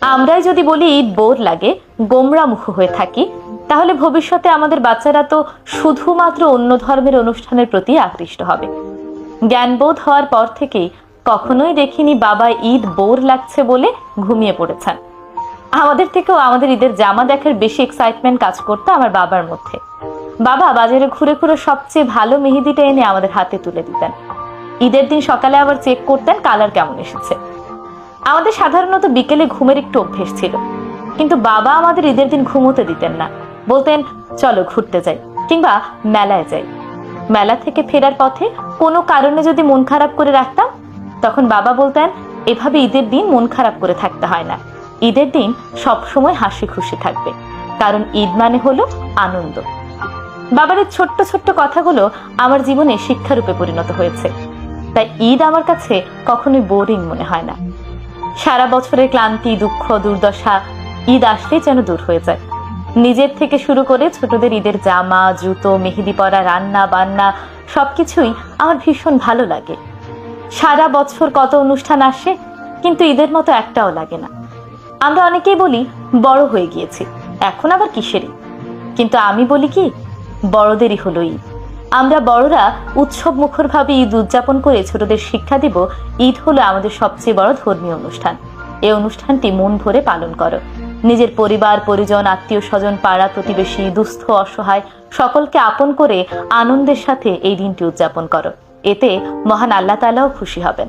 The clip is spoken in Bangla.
আমরাই যদি বলি ঈদ বোর লাগে, গোমরামুখ হয়ে থাকি, তাহলে ভবিষ্যতে আমাদের বাচ্চারা তো শুধুমাত্র অন্য ধর্মের অনুষ্ঠানের প্রতি আকৃষ্ট হবে। জ্ঞানবোধ হওয়ার পর থেকেই কখনোই দেখিনি বাবা ঈদ বোর লাগছে বলে ঘুমিয়ে পড়েছেন। আমাদের থেকেও আমাদের ঈদের জামা দেখার বেশি এক্সাইটমেন্ট কাজ করতো আমার বাবার মধ্যে। বাবা বাজারে ঘুরে ঘুরে সবচেয়ে ভালো মেহেদিটা এনে আমাদের হাতে তুলে দিতেন। ঈদের দিন সকালে আবার চেক করতেন কালার কেমন এসেছে। আমাদের সাধারণত বিকেলে ঘুমের একটু অভ্যেস ছিল, কিন্তু বাবা আমাদের ঈদের দিন ঘুমোতে দিতেন না। বলতেন, চলো ঘুরতে যাই কিংবা মেলায় যাই। মেলা থেকে ফেরার পথে কোনো কারণে যদি মন খারাপ করে রাখতাম, তখন বাবা বলতেন, এভাবে ঈদের দিন মন খারাপ করে থাকতে হয় না, ঈদের দিন সবসময় হাসি খুশি থাকবে, কারণ ঈদ মানে হলো আনন্দ। বাবার এই ছোট্ট ছোট্ট কথাগুলো আমার জীবনে শিক্ষারূপে পরিণত হয়েছে। তাই ঈদ আমার কাছে কখনোই বোরিং মনে হয় না। সারা বছরের ক্লান্তি, দুঃখ, দুর্দশা ঈদ আসলেই যেন দূর হয়ে যায়। নিজের থেকে শুরু করে ছোটদের ঈদের জামা, জুতো, মেহেদি পরা, রান্না বান্না সবকিছুই আমার ভীষণ ভালো লাগে। সারা বছর কত অনুষ্ঠান আসে, কিন্তু ঈদের মতো একটাও লাগে না। আমরা অনেকেই বলি বড় হয়ে গিয়েছি, এখন আবার কিসেরই, কিন্তু আমি বলি কি, বড়দেরই হলো ঈদ। আমরা বড়রা উৎসব মুখর ভাবে ঈদ উদযাপন করে ছোটদের শিক্ষা দিব, ঈদ হলো আমাদের সবচেয়ে বড় ধর্মীয় অনুষ্ঠান। এই অনুষ্ঠানটি মন ভরে পালন করো। নিজের পরিবার, পরিজন, আত্মীয় স্বজন, পাড়া প্রতিবেশী, দুস্থ, অসহায় সকলকে আপন করে আনন্দের সাথে এই দিনটি উদযাপন করো। এতে মহান আল্লাহ তাআলাও খুশি হবেন।